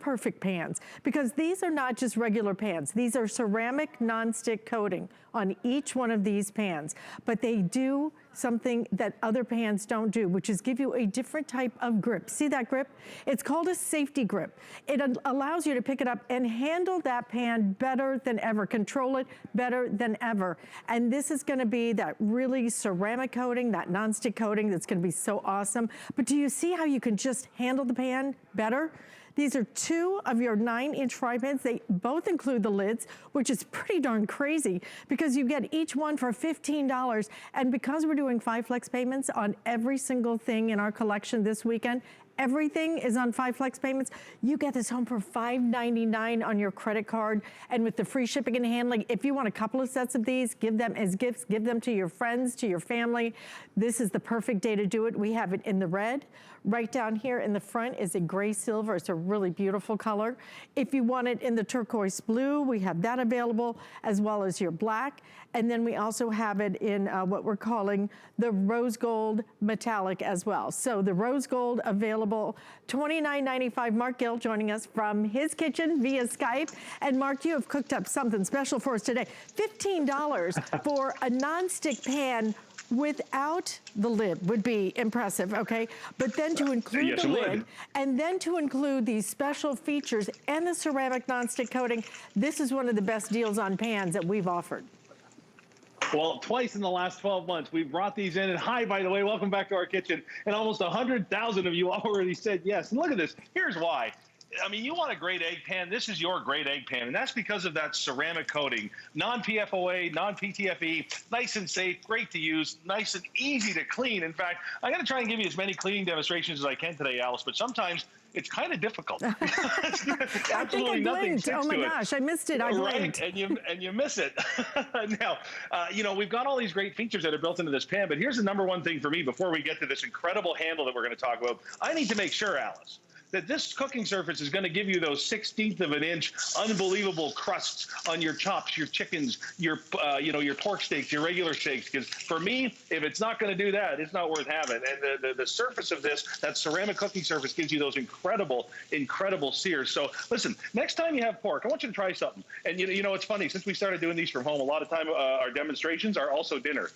perfect pans, because these are not just regular pans. These are ceramic non-stick coating on each one of these pans, but they do something that other pans don't do, which is give you a different type of grip. See that grip? It's called a safety grip. It allows you to pick it up and handle that pan better than ever, control it better than ever. And this is gonna be that really ceramic coating, that nonstick coating that's gonna be so awesome. But do you see how you can just handle the pan better? These are 2 of your 9-inch fry pans. They both include the lids, which is pretty darn crazy because you get each one for $15. And because we're doing 5 flex payments on every single thing in our collection this weekend, everything is on 5 flex payments. You get this home for $5.99 on your credit card. And with the free shipping and handling, if you want a couple of sets of these, give them as gifts, give them to your friends, to your family. This is the perfect day to do it. We have it in the red. Right down here in the front is a gray silver. It's a really beautiful color. If you want it in the turquoise blue, we have that available, as well as your black. And then we also have it in what we're calling the rose gold metallic as well. So the rose gold available, $29.95. Mark Gill joining us from his kitchen via Skype. And Mark, you have cooked up something special for us today. $15 for a nonstick pan without the lid would be impressive, okay? But then to include yes, the lid, and then to include these special features and the ceramic nonstick coating, this is one of the best deals on pans that we've offered. Well, twice in the last 12 months, we've brought these in. And hi, by the way, welcome back to our kitchen. And almost 100,000 of you already said yes. And look at this. Here's why. I mean, you want a great egg pan. This is your great egg pan. And that's because of that ceramic coating. Non-PFOA, non-PTFE, nice and safe, great to use, nice and easy to clean. In fact, I'm going to try and give you as many cleaning demonstrations as I can today, Alice, but sometimes it's kind of difficult. Absolutely nothing. Oh my gosh, I missed it. I blinked. Right, and you miss it. Now, you know, we've got all these great features that are built into this pan, but here's the #1 thing for me before we get to this incredible handle that we're going to talk about. I need to make sure, Alice, that this cooking surface is going to give you those 1/16 of an inch unbelievable crusts on your chops, your chickens, your you know, your pork steaks, your regular steaks. Because for me, if it's not going to do that, it's not worth having. And the surface of this, that ceramic cooking surface, gives you those incredible sears. So listen, next time you have pork, I want you to try something. And you know, it's funny, since we started doing these from home, a lot of time our demonstrations are also dinner.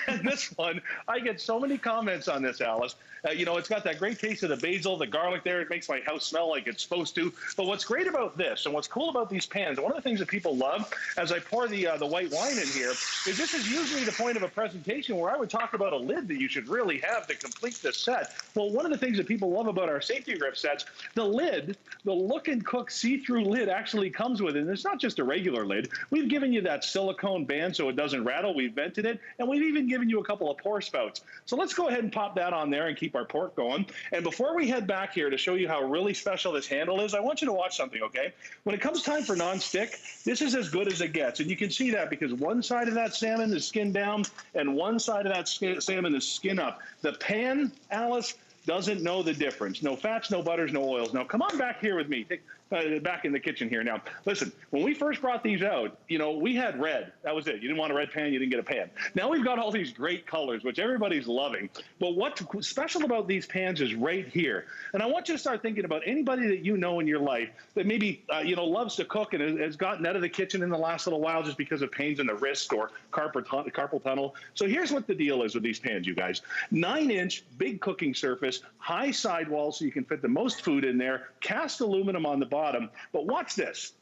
And this one, I get so many comments on this, Alice. You know, it's got that great taste of the basil, the garlic there. It makes my house smell like it's supposed to. But what's great about this, and what's cool about these pans, and one of the things that people love as I pour the white wine in here, is this is usually the point of a presentation where I would talk about a lid that you should really have to complete this set. Well, one of the things that people love about our SafeTGrip sets, the lid, the Look and Cook see-through lid actually comes with it. And it's not just a regular lid. We've given you that silicone band so it doesn't rattle. We've vented it. And we've even given you a couple of pour spouts. So let's go ahead and pop that on there and keep our pork going. And before we head back here to show you how really special this handle is, I want you to watch something, okay? When it comes time for non-stick, this is as good as it gets. And you can see that because one side of that salmon is skin down and one side of that salmon is skin up. The pan, Alice, doesn't know the difference. No fats, no butters, no oils. Now, come on back here with me. Back in the kitchen here. Now, listen, when we first brought these out, you know, we had red. That was it. You didn't want a red pan, you didn't get a pan. Now we've got all these great colors, which everybody's loving. But what's special about these pans is right here. And I want you to start thinking about anybody that you know in your life that maybe, you know, loves to cook and has gotten out of the kitchen in the last little while just because of pains in the wrist or carpal tunnel. So here's what the deal is with these pans, you guys. 9-inch, big cooking surface, high sidewall so you can fit the most food in there, cast aluminum on the bottom. But watch this.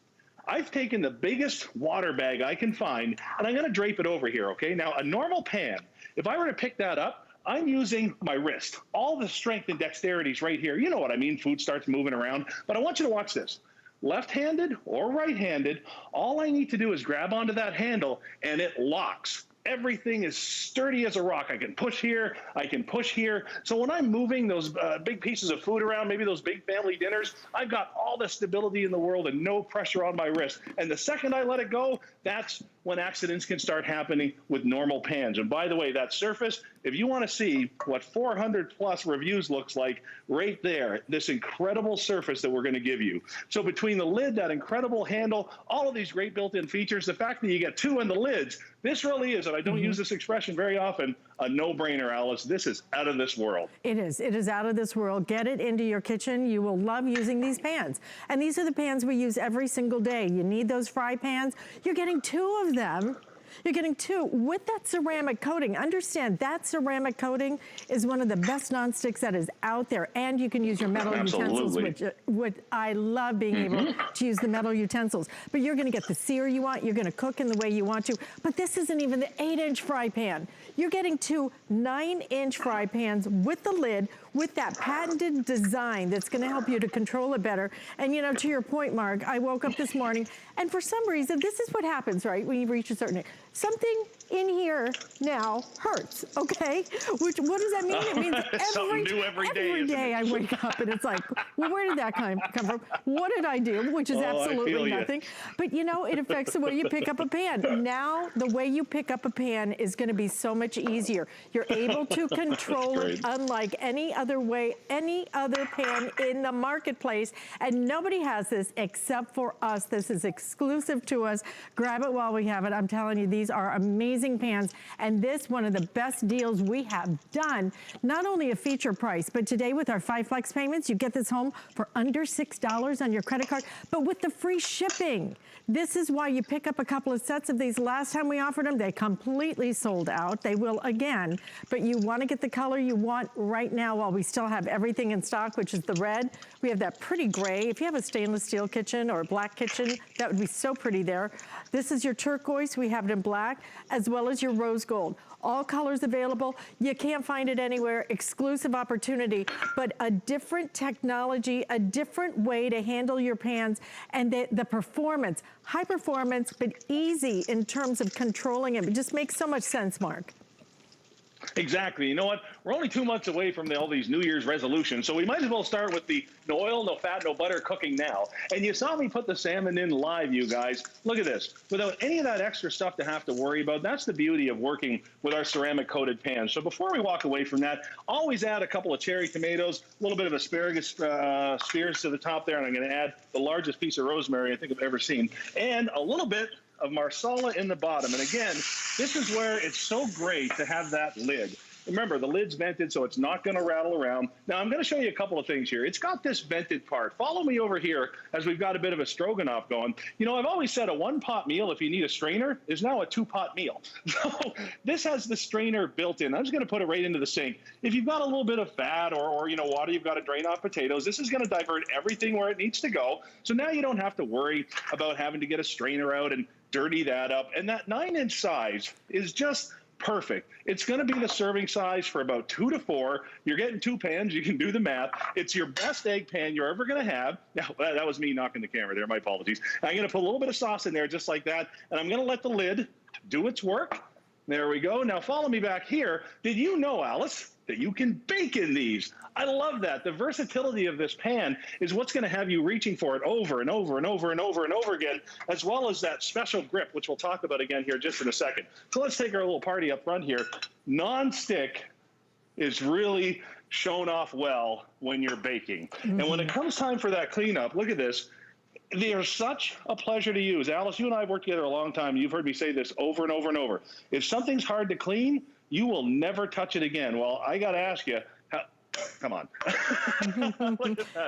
I've taken the biggest water bag I can find, and I'm going to drape it over here, okay? Now, a normal pan, if I were to pick that up, I'm using my wrist. All the strength and dexterity is right here. You know what I mean? Food starts moving around. But I want you to watch this. Left-handed or right-handed, all I need to do is grab onto that handle, and it locks. Everything is sturdy as a rock. I can push here, I can push here. So when I'm moving those big pieces of food around, maybe those big family dinners, I've got all the stability in the world and no pressure on my wrist. And the second I let it go, that's when accidents can start happening with normal pans. And by the way, that surface, if you want to see what 400 plus reviews looks like, right there, this incredible surface that we're going to give you. So between the lid, that incredible handle, all of these great built-in features, the fact that you get two in the lids, this really is, and I don't use this expression very often, a no-brainer, Alice. This is out of this world. It is. It is out of this world. Get it into your kitchen. You will love using these pans. And these are the pans we use every single day. You need those fry pans. You're getting two of them. You're getting two with that ceramic coating. Understand that ceramic coating is one of the best nonsticks that is out there, and you can use your metal utensils, which I love being able to use the metal utensils. But you're gonna get the sear you want, you're gonna cook in the way you want to, but this isn't even the 8-inch fry pan. You're getting two 9-inch fry pans with the lid, with that patented design that's gonna help you to control it better. And you know, to your point, Mark, I woke up this morning, and for some reason, this is what happens, right, when you reach a certain age. Something in here now hurts, okay? What does that mean? It means every day I wake up and it's like, well, where did that come from? What did I do? Which is absolutely nothing. But you know, it affects the way you pick up a pan. Now, the way you pick up a pan is gonna be so much easier. You're able to control it unlike any other way, any other pan in the marketplace. And nobody has this except for us. This is exclusive to us. Grab it while we have it. I'm telling you, these are amazing pans, and this one of the best deals we have done. Not only a feature price, but today with our 5 flex payments, you get this home for under $6 on your credit card, but with the free shipping. This is why you pick up a couple of sets of these. Last time we offered them, they completely sold out. They will again, but you want to get the color you want right now while we still have everything in stock, which is the red. We have that pretty gray. If you have a stainless steel kitchen or a black kitchen, that would be so pretty there. This is your turquoise. We have it in black, as well as your rose gold. All colors available. You can't find it anywhere. Exclusive opportunity, but a different technology, a different way to handle your pans, and the performance, high performance, but easy in terms of controlling it. It just makes so much sense, Mark. Exactly. You know what? We're only 2 months away from all these New Year's resolutions, so we might as well start with the no oil, no fat, no butter cooking now. And you saw me put the salmon in live, you guys. Look at this. Without any of that extra stuff to have to worry about, that's the beauty of working with our ceramic coated pans. So before we walk away from that, always add a couple of cherry tomatoes, a little bit of asparagus spears to the top there, and I'm going to add the largest piece of rosemary I think I've ever seen, and a little bit of marsala in the bottom. And again, this is where it's so great to have that lid. Remember, the lid's vented, so it's not going to rattle around. Now, I'm going to show you a couple of things here. It's got this vented part. Follow me over here as we've got a bit of a stroganoff going. You know, I've always said a one-pot meal, if you need a strainer, is now a two-pot meal. So this has the strainer built in. I'm just going to put it right into the sink. If you've got a little bit of fat or you know, water you've got to drain off potatoes, this is going to divert everything where it needs to go. So now you don't have to worry about having to get a strainer out and dirty that up. And that 9-inch size is just perfect. It's going to be the serving size for about 2 to 4. You're getting 2 pans. You can do the math. It's your best egg pan you're ever going to have. Now, that was me knocking the camera there. My apologies. I'm going to put a little bit of sauce in there just like that, and I'm going to let the lid do its work. There we go. Now follow me back here. Did you know, Alice, that you can bake in these? I love that. The versatility of this pan is what's going to have you reaching for it over and over and over and over and over again, as well as that special grip, which we'll talk about again here just in a second. So let's take our little party up front here. Non-stick is really shown off well when you're baking. And when it comes time for that cleanup, look at this. They are such a pleasure to use. Alice, you and I have worked together a long time. You've heard me say this over and over and over. If something's hard to clean, you will never touch it again. Well, I got to ask you, come on.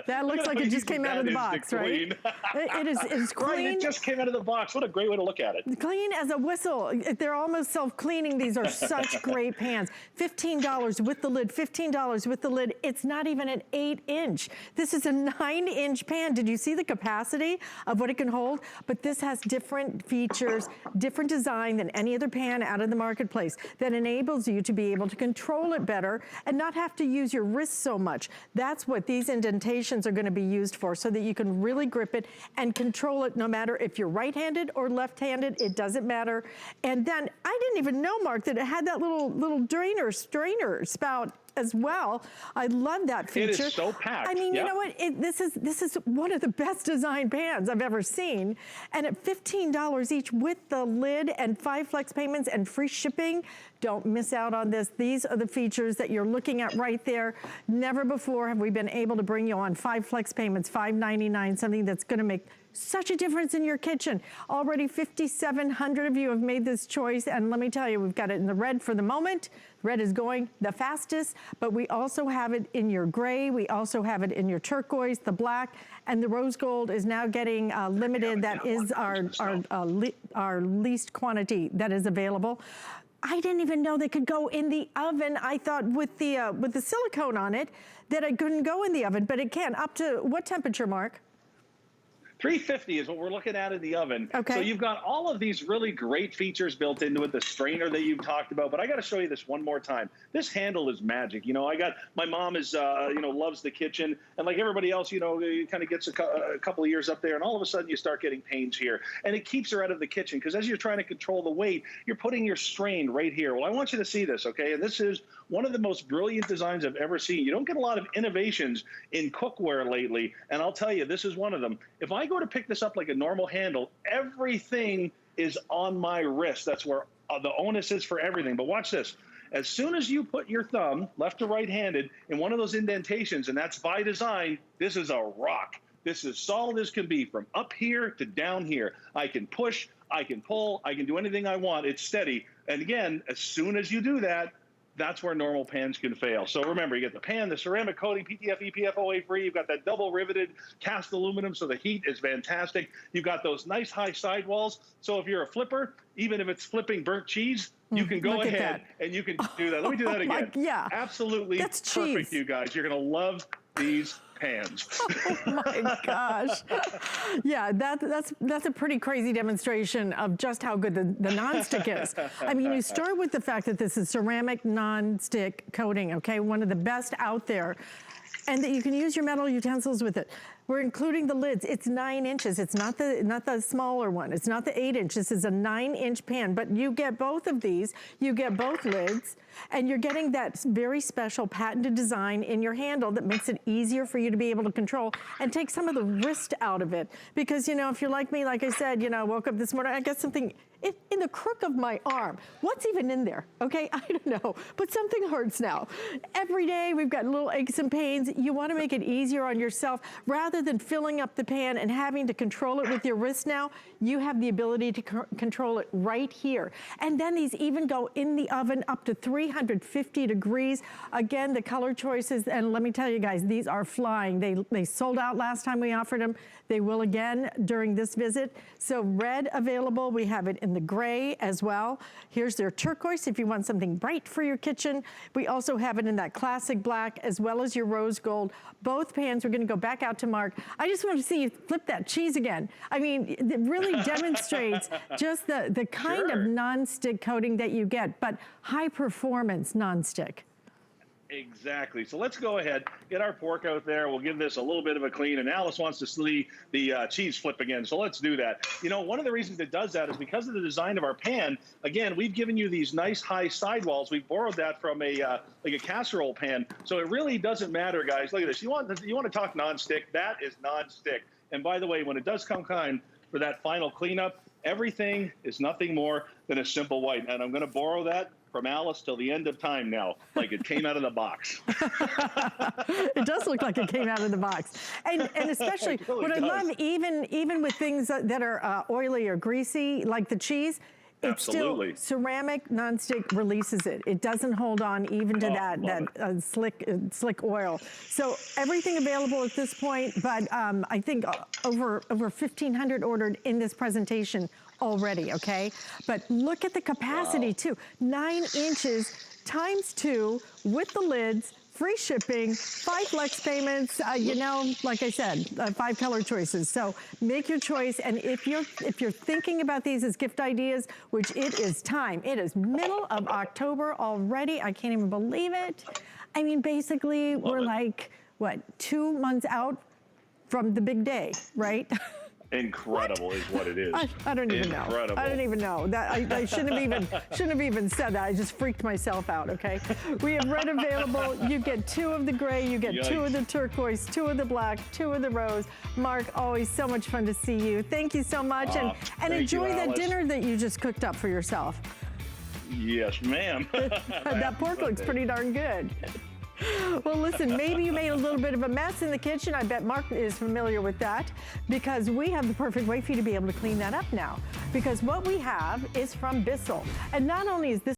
That looks like it just came out of the box, right? It's clean. Right, it just came out of the box. What a great way to look at it. Clean as a whistle. They're almost self-cleaning. These are such great pans. $15 with the lid, $15 with the lid. It's not even an 8-inch. This is a 9-inch pan. Did you see the capacity of what it can hold? But this has different features, different design than any other pan out of the marketplace that enables you to be able to control it better and not have to use your wrist so much. That's what these indentations are going to be used for, so that you can really grip it and control it no matter if you're right-handed or left-handed. It doesn't matter. And then I didn't even know, Mark, that it had that little strainer spout as well. I love that feature. It is so packed. I mean, you know what? This is one of the best designed pans I've ever seen. And at $15 each with the lid and 5 flex payments and free shipping, don't miss out on this. These are the features that you're looking at right there. Never before have we been able to bring you on 5 flex payments, $5.99, something that's gonna make such a difference in your kitchen. Already 5,700 of you have made this choice, and let me tell you, we've got it in the red for the moment. Red is going the fastest, but we also have it in your gray. We also have it in your turquoise, the black, and the rose gold is now getting limited. That is our least quantity that is available. I didn't even know they could go in the oven. I thought with the silicone on it that it couldn't go in the oven, but it can. Up to what temperature, Mark? 350 is what we're looking at in the oven. Okay. So you've got all of these really great features built into it, the strainer that you've talked about, but I got to show you this one more time. This handle is magic. You know, my mom is, you know, loves the kitchen, and like everybody else, you know, it kind of gets a couple of years up there, and all of a sudden you start getting pains here, and it keeps her out of the kitchen, because as you're trying to control the weight, you're putting your strain right here. Well, I want you to see this, okay? And this is one of the most brilliant designs I've ever seen. You don't get a lot of innovations in cookware lately, and I'll tell you, this is one of them. If I go to pick this up like a normal handle, everything is on my wrist. That's where the onus is for everything. But watch this. As soon as you put your thumb, left to right-handed, in one of those indentations, and that's by design, this is a rock. This is solid as can be, from up here to down here. I can push, I can pull, I can do anything I want. It's steady. And again, as soon as you do that, that's where normal pans can fail. So remember, you get the pan, the ceramic coating, PTFE, PFOA free. You've got that double riveted cast aluminum, so the heat is fantastic. You've got those nice high sidewalls. So if you're a flipper, even if it's flipping burnt cheese, you can go ahead and you can do that. Let me do that again. Yeah. Absolutely That's perfect, cheese. you guys. You're going to love these pans. Oh my gosh. Yeah, that's a pretty crazy demonstration of just how good the nonstick is. I mean, you start with the fact that this is ceramic nonstick coating, okay? One of the best out there. And that you can use your metal utensils with it. We're including the lids. It's 9 inches. It's not the smaller one. It's not the 8 inch. This is a 9-inch pan, but you get both of these. You get both lids, and you're getting that very special patented design in your handle that makes it easier for you to be able to control and take some of the wrist out of it. Because, you know, if you're like me, like I said, you know, I woke up this morning, I got something in the crook of my arm. What's even in there? Okay, I don't know, but something hurts now. Every day we've got little aches and pains. You want to make it easier on yourself. Rather than filling up the pan and having to control it with your wrist now, you have the ability to control it right here. And then these even go in the oven up to 350 degrees. Again, the color choices, and let me tell you guys, these are flying. They sold out last time we offered them. They will again during this visit. So red available. We have it in the gray as well. Here's their turquoise if you want something bright for your kitchen. We also have it in that classic black as well as your rose gold. Both pans, we're gonna go back out to Mark. I just want to see you flip that cheese again. I mean, it really demonstrates just the kind of nonstick coating that you get, but high performance nonstick. Exactly. So let's go ahead, get our pork out there. We'll give this a little bit of a clean, and Alice wants to see the cheese flip again. So let's do that. You know, one of the reasons it does that is because of the design of our pan. Again, we've given you these nice high sidewalls. We've borrowed that from like a casserole pan. So it really doesn't matter, guys. Look at this. You want to talk nonstick? That is nonstick. And by the way, when it does come time for that final cleanup, everything is nothing more than a simple white. And I'm going to borrow that from Alice till the end of time now, like it came out of the box. It does look like it came out of the box. And especially, really what I does. love, even with things that are oily or greasy, like the cheese, it's still ceramic nonstick releases it. It doesn't hold on even to that slick oil. So everything available at this point, but I think over 1,500 ordered in this presentation already, okay? But look at the capacity too. 9 inches times 2 with the lids, free shipping, 5 flex payments, you know, like I said, 5 color choices. So make your choice. And if you're thinking about these as gift ideas, which it is time, it is middle of October already. I can't even believe it. I mean, basically we're like, what, 2 months out from the big day, right? Incredible is what it is. I don't even Incredible. know. I don't even know. That I shouldn't have even said that. I just freaked myself out, okay? We have red available. You get 2 of the gray, you get Yikes. 2 of the turquoise, 2 of the black, 2 of the rose. Mark, always so much fun to see you. Thank you so much. And thank enjoy you, that Alice. dinner that you just cooked up for yourself. Yes, ma'am. That pork looks pretty darn good. Well, listen, maybe you made a little bit of a mess in the kitchen. I bet Mark is familiar with that, because we have the perfect way for you to be able to clean that up now. Because what we have is from Bissell. And not only is this